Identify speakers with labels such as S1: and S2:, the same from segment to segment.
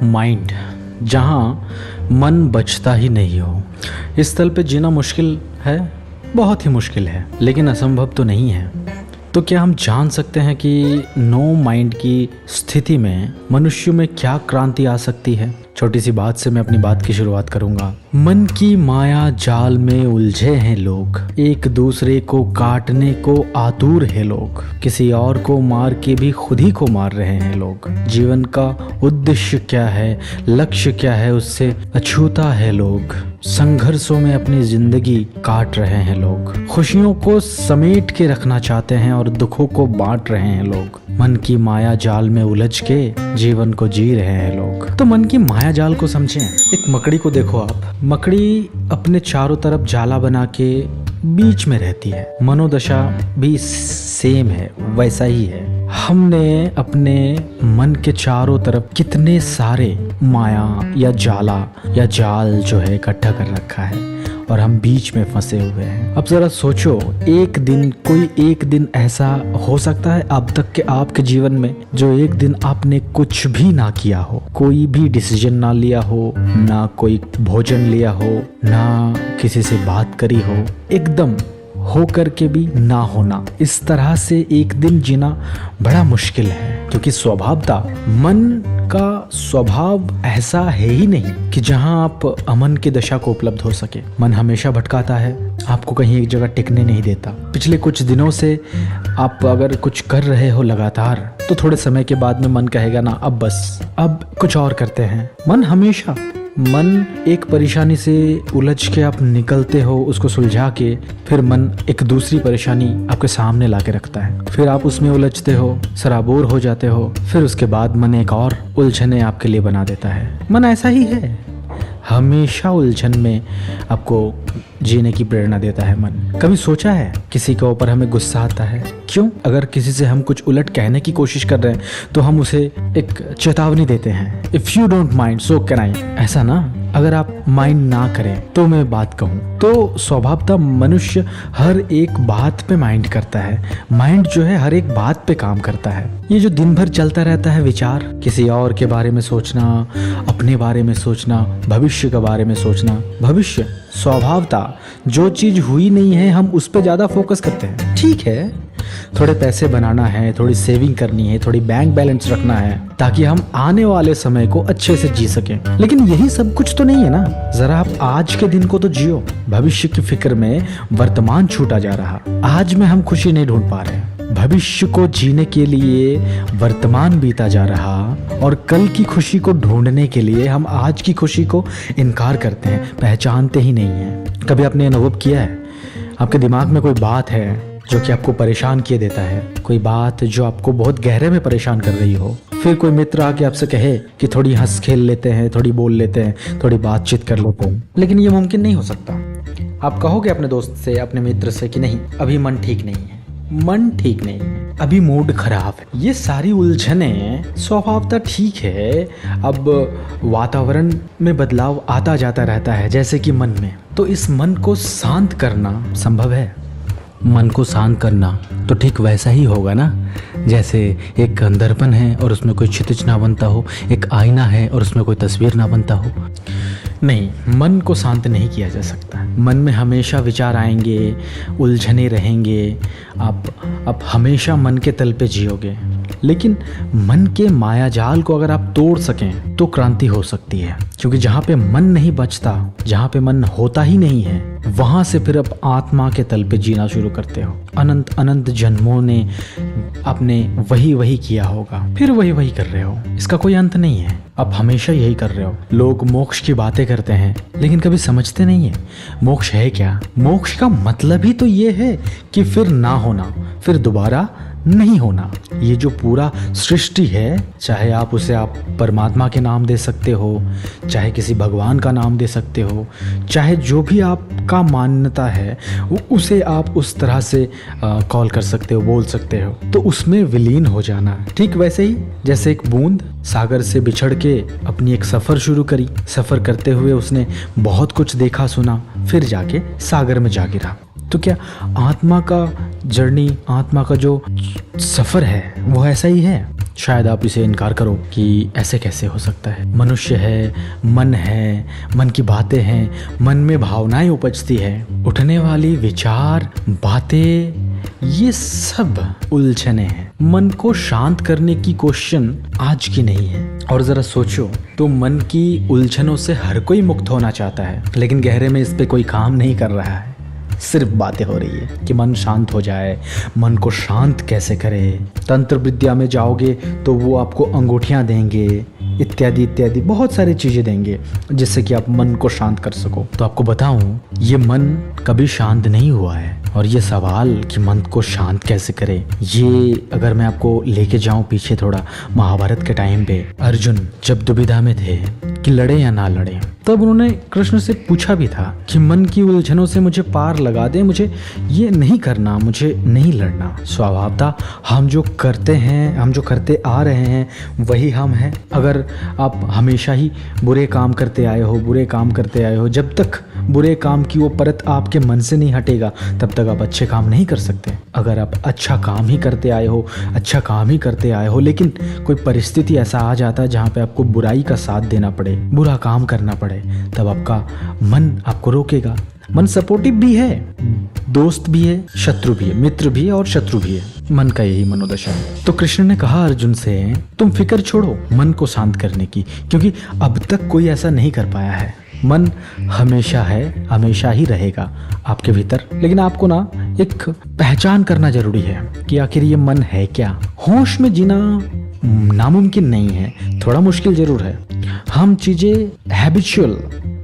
S1: Mind, जहाँ मन बचता ही नहीं हो। इस तल पे जीना मुश्किल है, बहुत ही मुश्किल है, लेकिन असंभव तो नहीं है। तो क्या हम जान सकते हैं कि नो माइंड की स्थिति में मनुष्य में क्या क्रांति आ सकती है? छोटी सी बात से मैं अपनी बात की शुरुआत करूंगा। मन की माया जाल में उलझे हैं लोग, एक दूसरे को काटने को आतुर है लोग, किसी और को मार के भी खुद ही को मार रहे हैं लोग। जीवन का उद्देश्य क्या है, लक्ष्य क्या है, उससे अछूता है लोग। संघर्षों में अपनी जिंदगी काट रहे हैं लोग। खुशियों को समेट के रखना चाहते हैं और दुखों को बांट रहे हैं लोग। मन की माया जाल में उलझ के जीवन को जी रहे हैं लोग। तो मन की माया जाल को समझें। एक मकड़ी को देखो आप। मकड़ी अपने चारों तरफ जाला बना के बीच में रहती है। मनोदशा भी सेम है, वैसा ही है। हमने अपने मन के चारों तरफ कितने सारे माया या जाला या जाल जो है इकट्ठा कर रखा है और हम बीच में फंसे हुए हैं। अब जरा सोचो, कोई एक दिन ऐसा हो सकता है अब तक के आपके जीवन में जो एक दिन आपने कुछ भी ना किया हो, कोई भी डिसीजन ना लिया हो, ना कोई भोजन लिया हो, ना किसी से बात करी हो, एकदम हो करके भी ना होना। इस तरह से एक दिन जीना बड़ा मुश्किल है, क्योंकि स्वभावतः मन का स्वभाव ऐसा है ही नहीं कि जहां आप अमन की दशा को उपलब्ध हो सके। मन हमेशा भटकाता है, आपको कहीं एक जगह टिकने नहीं देता। पिछले कुछ दिनों से आप अगर कुछ कर रहे हो लगातार, तो थोड़े समय के बाद में मन कहेगा ना अब बस, अब कुछ और करते हैं। मन एक परेशानी से उलझ के आप निकलते हो, उसको सुलझा के फिर मन एक दूसरी परेशानी आपके सामने ला के रखता है। फिर आप उसमें उलझते हो, सराबोर हो जाते हो, फिर उसके बाद मन एक और उलझने आपके लिए बना देता है। मन ऐसा ही है, हमेशा उलझन में आपको जीने की प्रेरणा देता है मन। कभी सोचा है किसी के ऊपर हमें गुस्सा आता है? क्यों? अगर किसी से हम कुछ उलट कहने की कोशिश कर रहे हैं तो हम उसे एक चेतावनी देते हैं, if you don't mind so can I. ऐसा ना, अगर आप माइंड ना करें तो मैं बात कहूँ। तो स्वभावतः मनुष्य हर एक बात पे माइंड करता है। माइंड जो है हर एक बात पे काम करता है। ये जो दिन भर चलता रहता है विचार, किसी और के बारे में सोचना, अपने बारे में सोचना, भविष्य के बारे में सोचना। भविष्य स्वभावतः जो चीज हुई नहीं है हम उस पर ज्यादा फोकस करते हैं। ठीक है, थोड़े पैसे बनाना है, थोड़ी सेविंग करनी है, थोड़ी बैंक बैलेंस रखना है, ताकि हम आने वाले समय को अच्छे से जी सकें। लेकिन यही सब कुछ तो नहीं है ना। जरा आप आज के दिन को तो जियो। भविष्य की फिक्र में वर्तमान छूटा जा रहा। आज में हम खुशी नहीं ढूंढ पा रहे। भविष्य को जीने के लिए वर्तमान बीता जा रहा और कल की खुशी को ढूंढने के लिए हम आज की खुशी को इनकार करते हैं, पहचानते ही नहीं है। कभी आपने अनुभव किया है आपके दिमाग में कोई बात है जो कि आपको परेशान किए देता है, कोई बात जो आपको बहुत गहरे में परेशान कर रही हो, फिर कोई मित्र आके आपसे कहे कि थोड़ी हंस खेल लेते हैं, थोड़ी बोल लेते हैं, थोड़ी बातचीत कर लेते हैं, लेकिन ये मुमकिन नहीं हो सकता। आप कहोगे अपने दोस्त से, अपने मित्र से कि नहीं अभी मन ठीक नहीं है, मन ठीक नहीं है, अभी मूड खराब है। ये सारी उलझने स्वभावतः ठीक है। अब वातावरण में बदलाव आता जाता रहता है, जैसे कि मन में। तो इस मन को शांत करना संभव है। मन को शांत करना तो ठीक वैसा ही होगा ना, जैसे एक दर्पण है और उसमें कोई क्षितिज ना बनता हो, एक आईना है और उसमें कोई तस्वीर ना बनता हो। नहीं, मन को शांत नहीं किया जा सकता। मन में हमेशा विचार आएंगे, उलझने रहेंगे, आप हमेशा मन के तल पे जियोगे। लेकिन मन के मायाजाल को अगर आप तोड़ सकें तो क्रांति हो सकती है, क्योंकि जहाँ पे मन नहीं बचता, जहाँ पे मन होता ही नहीं है, वहां से फिर आप आत्मा के तल पे जीना शुरू करते हो। अनंत अनंत जन्मों ने आपने वही किया होगा, फिर वही कर रहे हो। इसका कोई अंत नहीं है, आप हमेशा यही कर रहे हो। लोग मोक्ष की बातें करते हैं लेकिन कभी समझते नहीं है मोक्ष है क्या। मोक्ष का मतलब ही तो ये है कि फिर ना होना, फिर दोबारा नहीं होना। ये जो पूरा सृष्टि है, चाहे आप उसे आप परमात्मा के नाम दे सकते हो, चाहे किसी भगवान का नाम दे सकते हो, चाहे जो भी आपका मान्यता है उसे आप उस तरह से कॉल कर सकते हो, बोल सकते हो, तो उसमें विलीन हो जाना। ठीक वैसे ही जैसे एक बूंद सागर से बिछड़ के अपनी एक सफ़र शुरू करी। सफ़र करते हुए उसने बहुत कुछ देखा सुना, फिर जाके सागर में जा गिरा। तो क्या आत्मा का जर्नी, आत्मा का जो सफ़र है वो ऐसा ही है। शायद आप इसे इनकार करो कि ऐसे कैसे हो सकता है। मनुष्य है, मन की बातें हैं, मन में भावनाएं उपजती है, उठने वाली विचार, बातें, ये सब उलझने हैं। मन को शांत करने की क्वेश्चन आज की नहीं है। और जरा सोचो तो मन की उलझनों से हर कोई मुक्त होना चाहता है, लेकिन गहरे में इस पे कोई काम नहीं कर रहा है। सिर्फ बातें हो रही है कि मन शांत हो जाए। मन को शांत कैसे करें? तंत्र विद्या में जाओगे तो वो आपको अंगूठियां देंगे, इत्यादि इत्यादि बहुत सारी चीज़ें देंगे जिससे कि आप मन को शांत कर सको। तो आपको बताऊं, ये मन कभी शांत नहीं हुआ है। और ये सवाल कि मन को शांत कैसे करें, ये अगर मैं आपको लेके जाऊं पीछे थोड़ा, महाभारत के टाइम पे अर्जुन जब दुविधा में थे कि लड़े या ना लड़े, तब उन्होंने कृष्ण से पूछा भी था कि मन की उलझनों से मुझे पार लगा दे, मुझे ये नहीं करना, मुझे नहीं लड़ना। स्वभावतः हम जो करते हैं, हम जो करते आ रहे हैं वही हम हैं। अगर आप हमेशा ही बुरे काम करते आए हो, जब तक बुरे काम की वो परत आपके मन से नहीं हटेगा तब तक आप अच्छे काम नहीं कर सकते। अगर आप अच्छा काम ही करते आए हो लेकिन कोई परिस्थिति ऐसा आ जाता है जहाँ पे आपको बुराई का साथ देना पड़े, बुरा काम करना पड़े, तब आपका मन आपको रोकेगा। मन सपोर्टिव भी है, दोस्त भी है, शत्रु भी है, मित्र भी है और शत्रु भी है। मन का यही मनोदशा है। तो कृष्ण ने कहा अर्जुन से, तुम फिक्र छोड़ो मन को शांत करने की, क्योंकि अब तक कोई ऐसा नहीं कर पाया है। मन हमेशा है, हमेशा ही रहेगा आपके भीतर, लेकिन आपको ना एक पहचान करना जरूरी है कि आखिर ये मन है क्या। होश में जीना नामुमकिन नहीं है, थोड़ा मुश्किल जरूर है। हम चीजें हैबिचुअल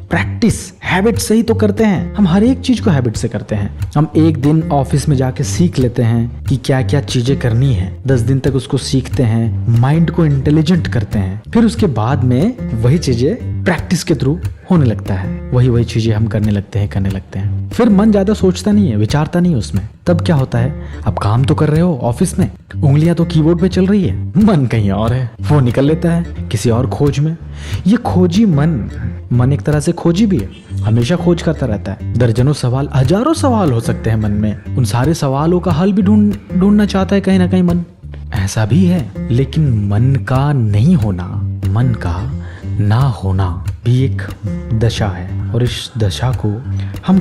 S1: प्रैक्टिस, हैबिट से ही तो करते हैं। हम हर एक चीज को हैबिट से करते हैं। हम एक दिन ऑफिस में जाके सीख लेते हैं कि क्या क्या चीजें करनी है, 10 दिन तक उसको सीखते हैं, माइंड को इंटेलिजेंट करते हैं, फिर उसके बाद में वही चीजें प्रैक्टिस के थ्रू होने लगता है, वही चीजें हम करने लगते हैं। फिर मन ज्यादा सोचता नहीं है, विचारता नहीं है उसमें। तब क्या होता है, आप काम तो कर रहे हो ऑफिस में, उंगलियां तो कीबोर्ड पे चल रही है, मन कहीं और है, वो निकल लेता है किसी और खोज में। ये खोजी मन एक तरह से खोजी भी है, हमेशा खोज करता रहता है। दर्जनों सवाल, हजारों सवाल हो सकते हैं मन में, उन सारे सवालों का हल भी ढूंढना चाहता है कहीं ना कहीं मन। ऐसा भी है, लेकिन मन का नहीं होना, मन का ना होना भी एक दशा है। और इस दशा को हम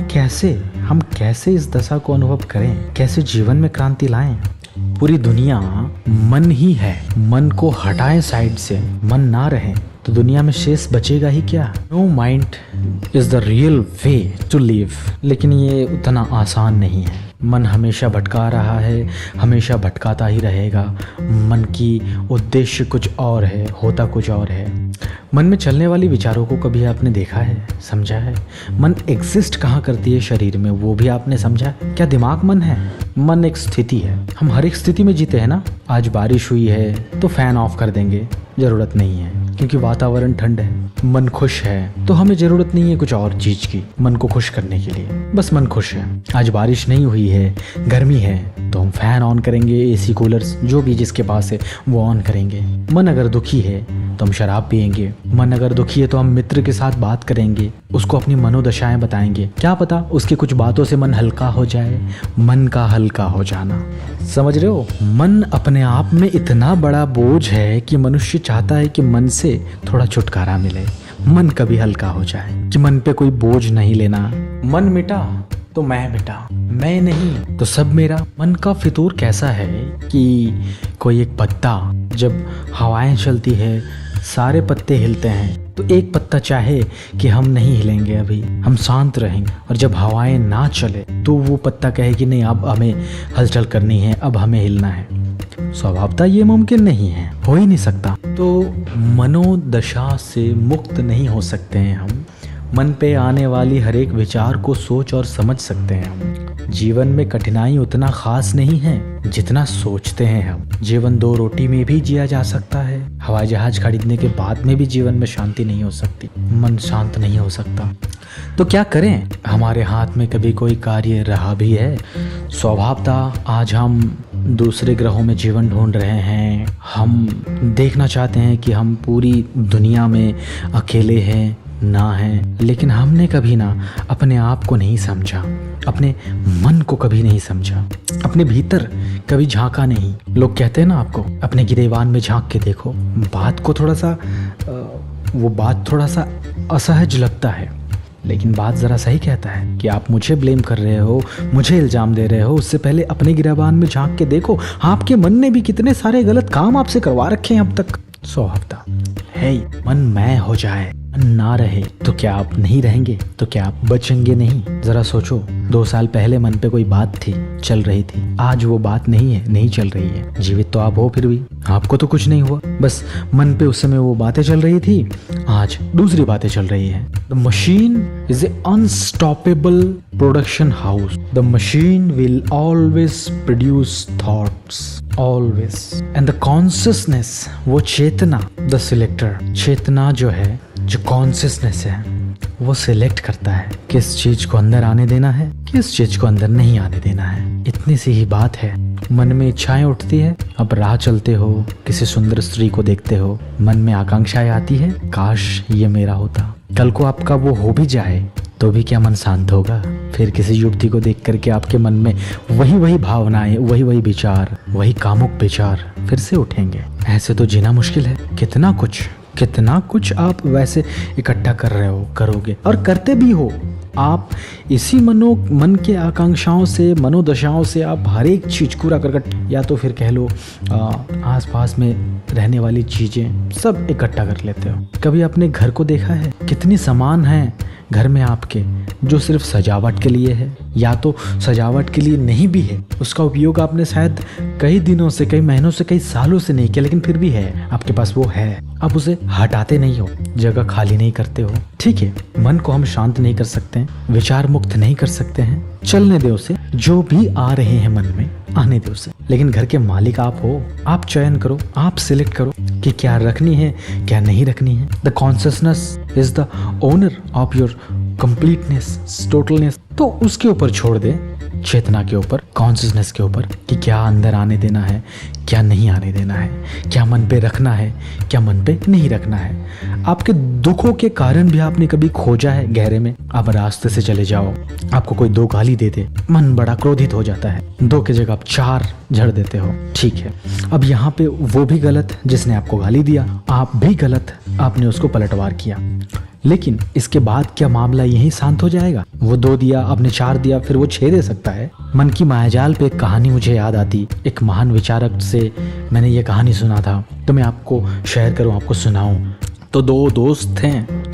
S1: कैसे इस दशा को अनुभव करें, कैसे जीवन में क्रांति लाएं। पूरी दुनिया मन ही है, मन को हटाएं साइड से, मन ना रहे तो दुनिया में शेष बचेगा ही क्या। No mind is the real way to live. लेकिन ये उतना आसान नहीं है। मन हमेशा भटका रहा है, हमेशा भटकाता ही रहेगा। मन की उद्देश्य कुछ और है, होता कुछ और है। मन में चलने वाली विचारों को कभी आपने देखा है, समझा है? मन एग्जिस्ट कहाँ करती है शरीर में, वो भी आपने समझा? क्या दिमाग मन है? मन एक स्थिति है। हम हर एक स्थिति में जीते हैं ना। आज बारिश हुई है तो फैन ऑफ कर देंगे, जरूरत नहीं है, क्योंकि वातावरण ठंड है। मन खुश है तो हमें जरूरत नहीं है कुछ और चीज की मन को खुश करने के लिए, बस मन खुश है। आज बारिश नहीं हुई है, गर्मी है, तो हम फैन ऑन करेंगे, एसी कूलर्स जो भी जिसके पास है वो ऑन करेंगे। मन अगर दुखी है तो हम शराब पियेंगे। मन अगर दुखी है तो हम मित्र के साथ बात करेंगे, उसको अपनी मनोदशाएं बताएंगे। क्या पता उसकी कुछ बातों से मन हल्का हो जाए। मन का हल्का हो जाना, समझ रहे हो? मन अपने आप में इतना बड़ा बोझ है कि मनुष्य चाहता है कि मन से थोड़ा छुटकारा मिले, मन कभी हल्का हो जाए, कि मन पे कोई बोझ नहीं लेना। मन मिटा तो मैं मिटा, मैं नहीं तो सब मेरा। मन का फितूर कैसा है कि कोई एक पत्ता, जब हवाएं चलती है सारे पत्ते हिलते हैं, तो एक पत्ता चाहे कि हम नहीं हिलेंगे, अभी हम शांत रहेंगे, और जब हवाएं ना चले तो वो पत्ता कहे कि नहीं अब हमें हलचल करनी है, अब हमें हिलना है। स्वभावतः ये मुमकिन नहीं है, हो ही नहीं सकता। तो मनोदशा से मुक्त नहीं हो सकते हैं हम। मन पे आने वाली हर एक विचार को सोच और समझ सकते हैं हम। जीवन में कठिनाई उतना खास नहीं है जितना सोचते हैं हम। जीवन 2 रोटी में भी जिया जा सकता है। हवाई जहाज खरीदने के बाद में भी जीवन में शांति नहीं हो सकती, मन शांत नहीं हो सकता। तो क्या करें? हमारे हाथ में कभी कोई कार्य रहा भी है? स्वभावतः आज हम दूसरे ग्रहों में जीवन ढूंढ रहे हैं। हम देखना चाहते हैं कि हम पूरी दुनिया में अकेले हैं, ना है, लेकिन हमने कभी ना अपने आप को नहीं समझा, अपने मन को कभी नहीं समझा, अपने भीतर कभी झांका नहीं। लोग कहते हैं ना आपको अपने गिरेबान में झांक के देखो। वो बात थोड़ा सा असहज लगता है, लेकिन बात ज़रा सही कहता है कि आप मुझे ब्लेम कर रहे हो, मुझे इल्ज़ाम दे रहे हो, उससे पहले अपने गिरेबान में झांक के देखो। आपके मन ने भी कितने सारे गलत काम आपसे करवा रखे हैं अब तक। हफ्ता है मन मैं हो जाए, मन ना रहे तो क्या आप नहीं रहेंगे? तो क्या आप बचेंगे नहीं? जरा सोचो, 2 साल पहले मन पे कोई बात थी, चल रही थी, आज वो बात नहीं है, नहीं चल रही है। जीवित तो आप हो, फिर भी आपको तो कुछ नहीं हुआ। बस मन पे उस समय वो बातें चल रही थी, आज दूसरी बातें चल रही है। The machine is a unstoppable production house. The machine will always produce thoughts, always. And the consciousness, वो चेतना, द सिलेक्टर, चेतना जो है, जो कॉन्शियसनेस है, वो सिलेक्ट करता है किस चीज को अंदर आने देना है, किस चीज को अंदर नहीं आने देना है। इतनी सी ही बात है। मन में इच्छाएं उठती है, अब राह चलते हो, किसी सुंदर स्त्री को देखते हो, मन में आकांक्षाएं आती है, काश ये मेरा होता। कल को आपका वो हो भी जाए तो भी क्या मन शांत होगा? फिर किसी युवती को देख करके आपके मन में वही भावनाएं, वही विचार, वही कामुक विचार फिर से उठेंगे। ऐसे तो जीना मुश्किल है। कितना कुछ आप वैसे इकट्ठा कर रहे हो, करोगे और करते भी हो। आप इसी मन के आकांक्षाओं से, मनोदशाओं से आप हर एक चीज, कूड़ा करकट, या तो फिर कह लो आसपास में रहने वाली चीजें सब इकट्ठा कर लेते हो। कभी अपने घर को देखा है? कितनी सामान है घर में आपके जो सिर्फ सजावट के लिए है, या तो सजावट के लिए नहीं भी है, उसका उपयोग आपने शायद कई दिनों से, कई महीनों से, कई सालों से नहीं किया, लेकिन फिर भी है आपके पास, वो है। आप उसे हटाते नहीं हो, जगह खाली नहीं करते हो। ठीक है, मन को हम शांत नहीं कर सकते हैं, विचार मुक्त नहीं कर सकते हैं, चलने दे उसे, जो भी आ रहे हैं मन में आने दे उसे। लेकिन घर के मालिक आप हो, आप चयन करो, आप सिलेक्ट करो कि क्या रखनी है, क्या नहीं रखनी है। The consciousness is the owner of your completeness, totalness. तो उसके ऊपर छोड़ दे, चेतना के ऊपर, कॉन्शियसनेस के ऊपर, कि क्या अंदर आने देना है, क्या नहीं आने देना है, क्या मन पे रखना है, क्या मन पे नहीं रखना है। आपके दुखों के कारण भी आपने कभी खोजा है गहरे में? आप रास्ते से चले जाओ, आपको कोई 2 गाली दे दे, मन बड़ा क्रोधित हो जाता है, 2 की जगह आप 4 झड़ देते हो। ठीक है, अब यहाँ पे वो भी गलत जिसने आपको गाली दिया, आप भी गलत, आपने उसको पलटवार किया। लेकिन इसके बाद क्या मामला यही शांत हो जाएगा? वो 2 दिया, आपने 4 दिया, फिर वो 6 दे सकता है। मन की मायाजाल पे एक कहानी मुझे याद आती, एक महान विचारक से मैंने ये कहानी सुना था, तो मैं आपको शेयर करूं, आपको सुनाऊं। तो 2 दोस्त हैं,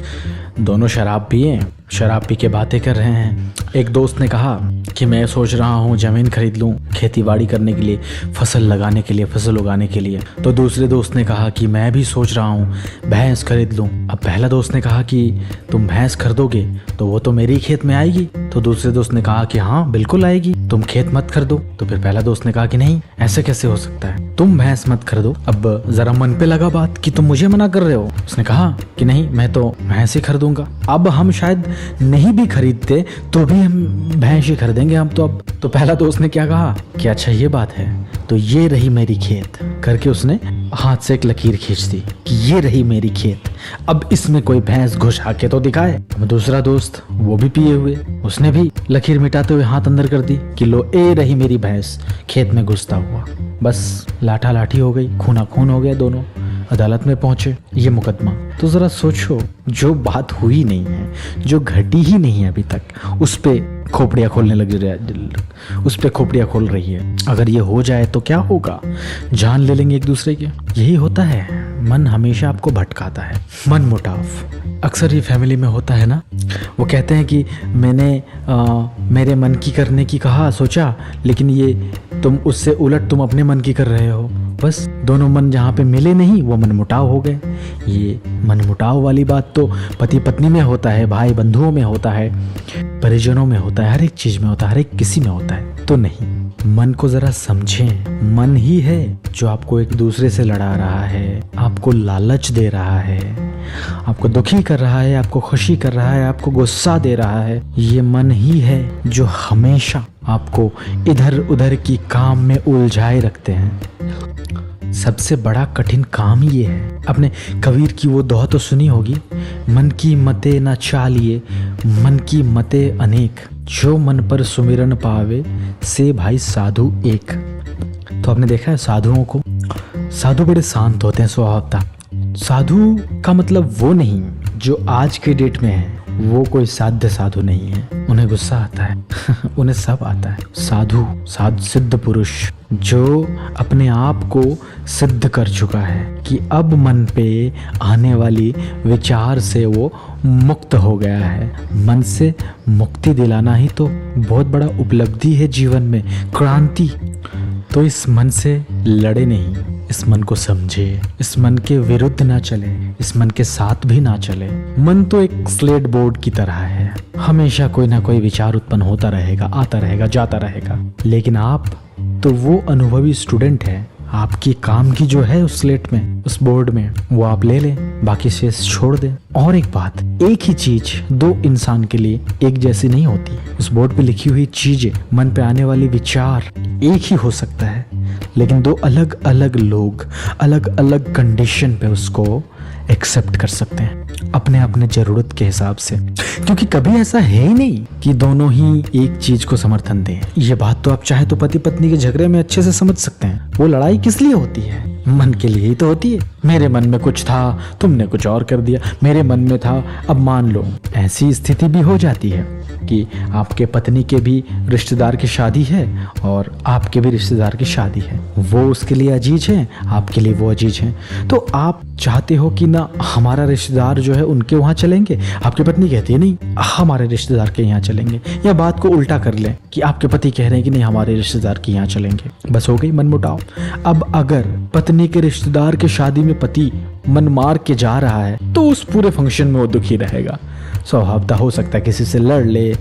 S1: दोनों शराब पिए, शराब पी के बातें कर रहे हैं। एक दोस्त ने कहा कि मैं सोच रहा हूँ ज़मीन खरीद लूँ खेती बाड़ी करने के लिए, फसल लगाने के लिए, फसल उगाने के लिए। तो दूसरे दोस्त ने कहा कि मैं भी सोच रहा हूँ भैंस खरीद लूँ। अब पहला दोस्त ने कहा कि तुम भैंस खरीदोगे तो वो तो मेरी खेत में आएगी। तो दूसरे दोस्त ने कहा कि हाँ बिल्कुल आएगी, तुम खेत मत खरीदो। तो फिर पहला दोस्त ने कहा कि नहीं, ऐसे कैसे हो सकता है, तुम भैंस मत खरीदो। अब जरा मन पे लगा बात कि तुम मुझे मना कर रहे हो। उसने कहा कि नहीं, मैं तो भैंस ही खरीदूंगा। अब हम शायद नहीं भी खरीदते तो भी हम भैंस ही खरीदेंगे हम तो अब। तो पहला दोस्त ने क्या कहा कि अच्छा ये बात है, तो ये रही मेरी खेत, करके उसने हाथ से एक लकीर खींच दी कि ये रही मेरी खेत, अब इसमें कोई भैंस घुस आके तो दिखाए। अब दूसरा दोस्त, वो भी पिए हुए, उसने भी लकीर मिटाते हुए हाथ अंदर कर दी कि लो ए रही मेरी भैंस खेत में घुसता हुआ। बस लाठा लाठी हो गई, खूना खून हो गया, दोनों अदालत में पहुंचे, ये मुकदमा। तो जरा सोचो, जो बात हुई नहीं है, जो घटी ही नहीं है अभी तक, उस पे खोपड़ियाँ खोलने लग रही है, उस पे खोपड़ियाँ खोल रही है। अगर ये हो जाए तो क्या होगा? जान ले लेंगे एक दूसरे के। यही होता है, मन हमेशा आपको भटकाता है। मन मुटाव अक्सर ये फैमिली में होता है ना। वो कहते हैं कि मैंने मेरे मन की करने की कहा, सोचा, लेकिन ये तुम उससे उलट तुम अपने मन की कर रहे हो। बस दोनों मन जहाँ पे मिले नहीं, वो मन मुटाव हो गए। ये मन मुटाव वाली बात तो पति पत्नी में होता है, भाई बंधुओं में होता है, परिजनों में होता है, हर एक चीज में होता है, हर एक किसी में होता है। तो नहीं, मन को जरा समझें। मन ही है जो आपको एक दूसरे से लड़ा रहा है, आपको लालच दे रहा है, आपको दुखी कर रहा है, आपको खुशी कर रहा है, आपको गुस्सा दे रहा है। ये मन ही है जो हमेशा आपको इधर उधर की काम में उलझाए रखते हैं। सबसे बड़ा कठिन काम ये है। अपने कबीर की वो दोहा तो सुनी होगी, मन की मते न चालिए, मन की मते अनेक, जो मन पर सुमिरन पावे से भाई साधु एक। तो आपने देखा है साधुओं को, साधु बड़े शांत होते हैं स्वभावतः। साधु का मतलब वो नहीं जो आज के डेट में है, वो कोई साध्य साधु नहीं है। उन्हें गुस्सा आता है उन्हें सब आता है। साधु सिद्ध पुरुष जो अपने आप को सिद्ध कर चुका है कि अब मन पे आने वाली विचार से वो मुक्त हो गया है। मन से मुक्ति दिलाना ही तो बहुत बड़ा उपलब्धि है जीवन में, क्रांति। तो इस मन से लड़े नहीं, इस मन को समझे, इस मन के विरुद्ध ना चले, इस मन के साथ भी ना चले। मन तो एक स्लेट बोर्ड की तरह है, हमेशा कोई ना कोई विचार उत्पन्न होता रहेगा, आता रहेगा, जाता रहेगा। लेकिन आप तो वो अनुभवी स्टूडेंट है, आपकी काम की जो है उस स्लेट में, उस बोर्ड में, वो आप ले लें, बाकी शेष छोड़ दें। और एक बात, एक ही चीज दो इंसान के लिए एक जैसी नहीं होती। उस बोर्ड पे लिखी हुई चीजें, मन पे आने वाली विचार एक ही हो सकता है, लेकिन दो अलग अलग लोग अलग अलग कंडीशन पे उसको एक्सेप्ट कर सकते हैं अपने अपने जरूरत के हिसाब से। क्योंकि कभी ऐसा है ही नहीं कि दोनों ही एक चीज को समर्थन दें। ये बात तो आप चाहे तो पति पत्नी के झगड़े में अच्छे से समझ सकते हैं। वो लड़ाई किस लिए होती है? मन के लिए ही तो होती है। मेरे मन में कुछ था, तुमने कुछ और कर दिया, मेरे मन में था, अब मान लो। ऐसी स्थिति भी हो जाती है कि आपके पत्नी के भी रिश्तेदार की शादी है और आपके भी रिश्तेदार की शादी है। वो उसके लिए अजीज है, आपके लिए वो अजीज है। तो आप चाहते हो कि ना हमारा रिश्तेदार जो है उनके वहाँ चलेंगे, आपकी पत्नी कहती है नहीं हमारे रिश्तेदार के यहाँ चलेंगे। या बात को उल्टा कर लें कि आपके पति कह रहे हैं कि नहीं हमारे रिश्तेदार के यहाँ चलेंगे, बस हो गई मनमुटाव। अब अगर पत्नी के रिश्तेदार के शादी में पति मन मार के जा रहा है तो उस पूरे फंक्शन में वो दुखी रहेगा। स्वभावतः हो सकता है किसी से लड़ ले,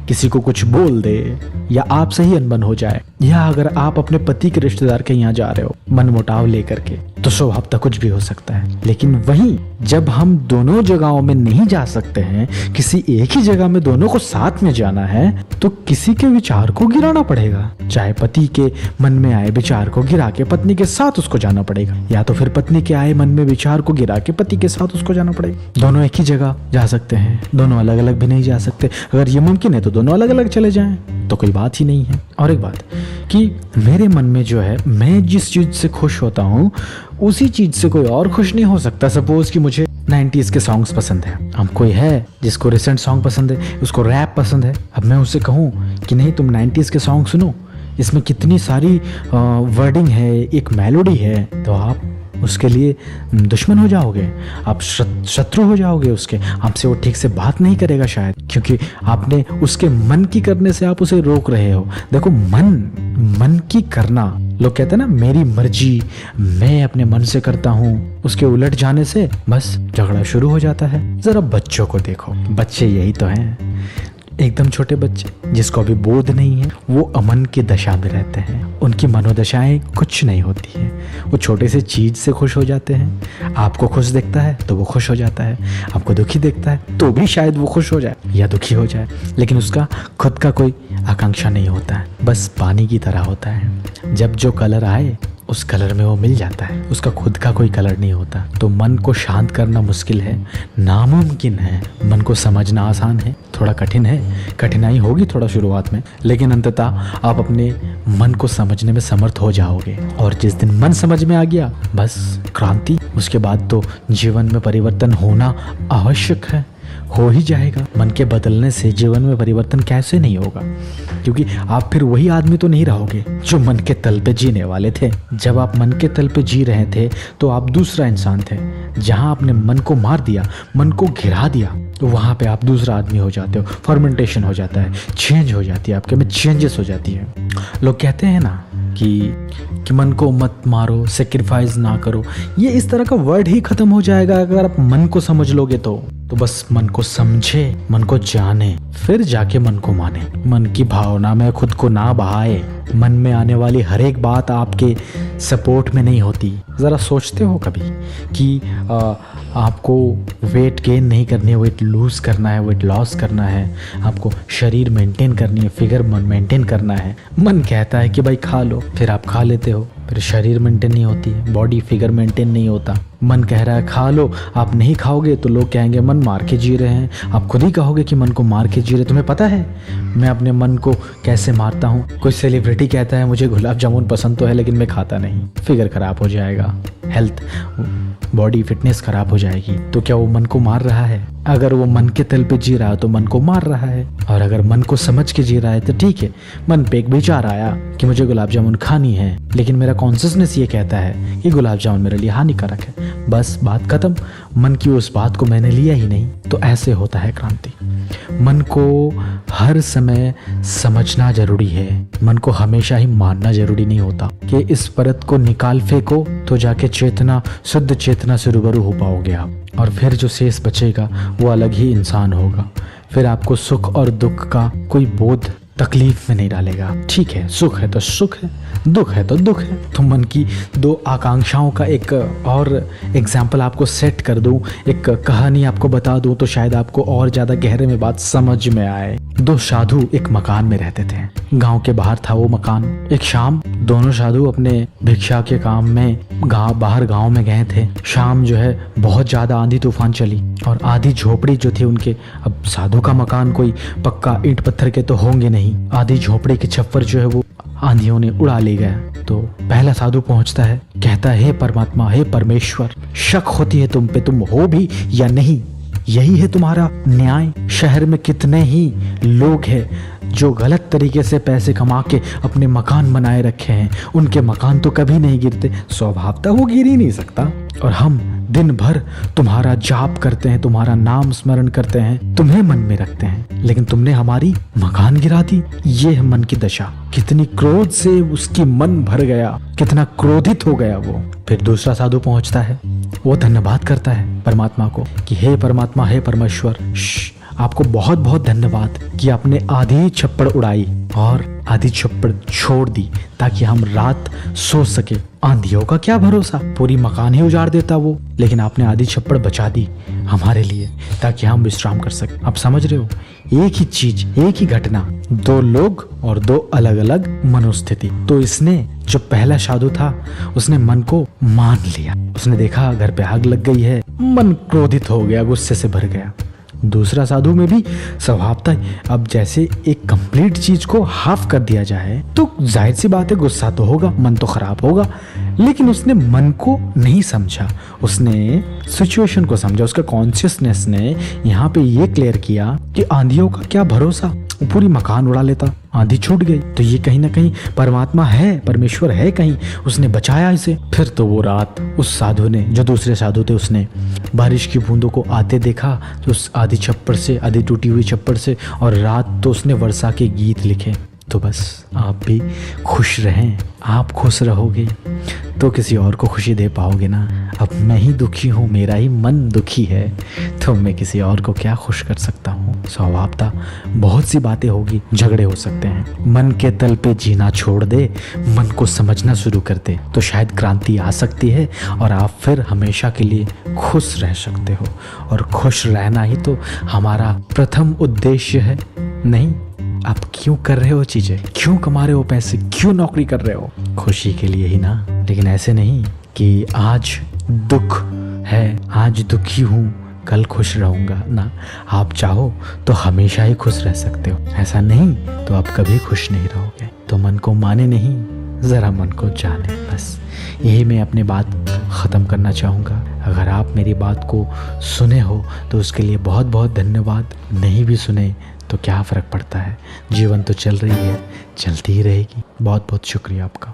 S1: किसी को कुछ बोल दे, या आपसे ही अनबन हो जाए। या अगर आप अपने पति के रिश्तेदार के यहाँ जा रहे हो मनमुटाव लेकर के, तो स्वभावतः कुछ भी हो सकता है। लेकिन वहीं जब हम दोनों जगहों में नहीं जा सकते हैं, किसी एक ही जगह में दोनों को साथ में जाना है, तो किसी के विचार को गिराना पड़ेगा। चाहे पति के मन में आए विचार को गिरा के पत्नी के साथ उसको जाना पड़ेगा, या तो फिर पत्नी के आए मन में विचार को गिरा के पति के साथ उसको जाना पड़ेगा। दोनों एक ही जगह जा सकते हैं, दोनों अलग अलग भी नहीं जा सकते। अगर ये मुमकिन है तो दोनों अलग अलग चले जाएं तो कोई बात ही नहीं है। और एक बात कि मेरे मन में जो है, मैं जिस चीज से खुश होता हूँ उसी चीज से कोई और खुश नहीं हो सकता। सपोज कि मुझे 90s के सॉन्ग्स पसंद है, अब कोई है जिसको रिसेंट सॉन्ग पसंद है, उसको रैप पसंद है। अब मैं उससे कहूँ कि नहीं तुम 90s के सॉन्ग सुनो, इसमें कितनी सारी वर्डिंग है, एक मेलोडी है, तो आप उसके लिए दुश्मन हो जाओगे, आप शत्रु हो जाओगे उसके। आपसे वो ठीक से बात नहीं करेगा शायद, क्योंकि आपने उसके मन की करने से आप उसे रोक रहे हो। देखो मन की करना, लोग कहते हैं ना मेरी मर्जी, मैं अपने मन से करता हूँ, उसके उलट जाने से बस झगड़ा शुरू हो जाता है। जरा बच्चों को देखो, बच्चे यही तो हैं, एकदम छोटे बच्चे जिसको अभी बोध नहीं है, वो अमन की दशा में रहते हैं। उनकी मनोदशाएं कुछ नहीं होती हैं, वो छोटे से चीज से खुश हो जाते हैं। आपको खुश देखता है तो वो खुश हो जाता है, आपको दुखी देखता है तो भी शायद वो खुश हो जाए या दुखी हो जाए, लेकिन उसका खुद का कोई आकांक्षा नहीं होता है, बस पानी की तरह होता है। जब जो कलर आए उस कलर में वो मिल जाता है, उसका खुद का कोई कलर नहीं होता। तो मन को शांत करना मुश्किल है, नामुमकिन है। मन को समझना आसान है, थोड़ा कठिन है, कठिनाई होगी थोड़ा शुरुआत में, लेकिन अंततः आप अपने मन को समझने में समर्थ हो जाओगे। और जिस दिन मन समझ में आ गया, बस क्रांति। उसके बाद तो जीवन में परिवर्तन होना आवश्यक है, हो ही जाएगा। मन के बदलने से जीवन में परिवर्तन कैसे नहीं होगा, क्योंकि आप फिर वही आदमी तो नहीं रहोगे जो मन के तल पे जीने वाले थे। जब आप मन के तल पे जी रहे थे तो आप दूसरा इंसान थे। जहां आपने मन को मार दिया, मन को घिरा दिया, तो वहां पे आप दूसरा आदमी हो जाते हो। फॉर्मेंटेशन हो जाता है, चेंज हो जाती है, आपके में चेंजेस हो जाती है। लोग कहते हैं ना कि मन को मत मारो, सेक्रीफाइस ना करो, ये इस तरह का वर्ड ही खत्म हो जाएगा अगर आप मन को समझ लोगे तो तो बस मन को समझे, मन को जाने, फिर जाके मन को माने। मन की भावना में खुद को ना बहाए। मन में आने वाली हर एक बात आपके सपोर्ट में नहीं होती। ज़रा सोचते हो कभी कि आपको वेट गेन नहीं करनी है, वेट लूज़ करना है, वेट लॉस करना है, आपको शरीर मेंटेन करनी है, फिगर मेंटेन करना है। मन कहता है कि भाई खा लो, फिर आप खा लेते हो, फिर शरीर मेंटेन नहीं होती है, बॉडी फिगर मेंटेन नहीं होता। मन कह रहा है खा लो, आप नहीं खाओगे तो लोग कहेंगे मन मार के जी रहे हैं। आप खुद ही कहोगे कि मन को मार के जी रहे। तुम्हें पता है मैं अपने मन को कैसे मारता हूँ? कोई सेलिब्रिटी कहता है मुझे गुलाब जामुन पसंद तो है लेकिन मैं खाता नहीं, फिगर खराब हो जाएगा, हेल्थ बॉडी फिटनेस खराब हो जाएगी। तो क्या वो मन को मार रहा है? अगर वो मन के तल पे जी रहा है तो मन को मार रहा है, और अगर मन को समझ के जी रहा है तो ठीक है। मन पे एक विचार आया कि मुझे गुलाब जामुन खानी है, लेकिन मेरा कॉन्शियसनेस ये कहता है कि गुलाब जामुन मेरे लिए हानिकारक है, बस बात खत्म। मन की उस बात को मैंने लिया ही नहीं। तो ऐसे होता है क्रांति। मन को हर समय समझना जरूरी है, मन को हमेशा ही मानना जरूरी नहीं होता कि इस परत को निकाल फेंको तो जाके चेतना, शुद्ध चेतना से रूबरू हो पाओगे आप, और फिर जो शेष बचेगा वो अलग ही इंसान होगा। फिर आपको सुख और दुख का कोई बोध तकलीफ में नहीं डालेगा। ठीक है, सुख है तो सुख है, दुख है तो दुख है। तो मन की दो आकांक्षाओं का एक और एग्जाम्पल आपको सेट कर दूं, एक कहानी आपको बता दूं तो शायद आपको और ज़्यादा गहरे में बात समझ में आए। दो साधु एक मकान में रहते थे। गांव के बाहर था वो मकान। एक शाम दोनों साधु अपने भिक्षा के काम में बाहर गांव में गए थे। शाम जो है बहुत ज़्यादा आंधी तूफान चली, और आधी झोपड़ी जो थी उनके, अब साधु का मकान कोई पक्का ईंट पत्थर के तो होंगे नहीं, आधी झोपड़ी के छप्पर जो है वो आंधियों ने उड़ा ले गया। तो पहला साधु पहुंचता है, कहता है हे परमात्मा, हे परमेश्वर, शक होती है तुम पे, तुम हो भी या नहीं, यही है तुम्हारा न्याय। शहर में कितने ही लोग हैं जो गलत तरीके से पैसे कमा के अपने मकान बनाए रखे हैं, उनके मकान तो कभी नहीं गिरते, स्वभावतः वो गिर ही नहीं सकता। और हम दिन भर तुम्हारा जाप करते हैं, तुम्हारा नाम स्मरण करते हैं, तुम्हें मन में रखते हैं, लेकिन तुमने हमारी मकान गिरा दी। ये है मन की दशा। कितनी क्रोध से उसकी मन भर गया, कितना क्रोधित हो गया वो। फिर दूसरा साधु पहुंचता है, वो धन्यवाद करता है परमात्मा को कि हे परमात्मा, हे परमेश्वर, आपको बहुत बहुत धन्यवाद कि आपने आधी छप्पड़ उड़ाई और आधी छप्पड़ छोड़ दी ताकि हम रात सो सके। आंधियों का क्या भरोसा, पूरी मकान ही उजाड़ देता वो, लेकिन आपने आधी छप्पड़ बचा दी हमारे लिए ताकि हम विश्राम कर सके। आप समझ रहे हो, एक ही चीज, एक ही घटना, दो लोग और दो अलग अलग मनोस्थिति। तो इसने, जो पहला साधु था, उसने मन को मान लिया। उसने देखा घर पे आग लग गई है, मन क्रोधित हो गया, गुस्से से भर गया। दूसरा साधु में भी स्वभावतः, अब जैसे एक कंप्लीट चीज को हाफ कर दिया जाए तो जाहिर सी बात है गुस्सा तो होगा, मन तो खराब होगा, लेकिन उसने मन को नहीं समझा, उसने सिचुएशन को समझा। उसका कॉन्शियसनेस ने यहाँ पे ये क्लियर किया कि आंधियों का क्या भरोसा, पूरी मकान उड़ा लेता, आंधी छूट गई तो ये कहीं ना कहीं परमात्मा है, परमेश्वर है, कहीं उसने बचाया इसे। फिर तो वो रात उस साधु ने, जो दूसरे साधु थे, उसने बारिश की बूंदों को आते देखा तो उस आधी छप्पड़ से, आधी टूटी हुई छप्पड़ से, और रात तो उसने वर्षा के गीत लिखे। तो बस आप भी खुश रहें, आप खुश रहोगे तो किसी और को खुशी दे पाओगे ना। अब मैं ही दुखी हूँ, मेरा ही मन दुखी है, तो मैं किसी और को क्या खुश कर सकता हूँ। स्वभावतः बहुत सी बातें होगी, झगड़े हो सकते हैं। मन के तल पे जीना छोड़ दे, मन को समझना शुरू कर दे, तो शायद क्रांति आ सकती है और आप फिर हमेशा के लिए खुश रह सकते हो। और खुश रहना ही तो हमारा प्रथम उद्देश्य है। नहीं, आप क्यों कर रहे हो चीजें, क्यों कमा रहे हो पैसे, क्यों नौकरी कर रहे हो? खुशी के लिए ही ना। लेकिन ऐसे नहीं कि आज दुख है, आज दुखी हूँ, कल खुश रहूंगा ना। आप चाहो तो हमेशा ही खुश रह सकते हो, ऐसा नहीं तो आप कभी खुश नहीं रहोगे। तो मन को माने नहीं, जरा मन को जाने। बस यही मैं अपनी बात ख़त्म करना चाहूँगा। अगर आप मेरी बात को सुने हो तो उसके लिए बहुत बहुत धन्यवाद। नहीं भी सुने तो क्या फ़र्क पड़ता है, जीवन तो चल रही है, चलती ही रहेगी। बहुत बहुत शुक्रिया आपका।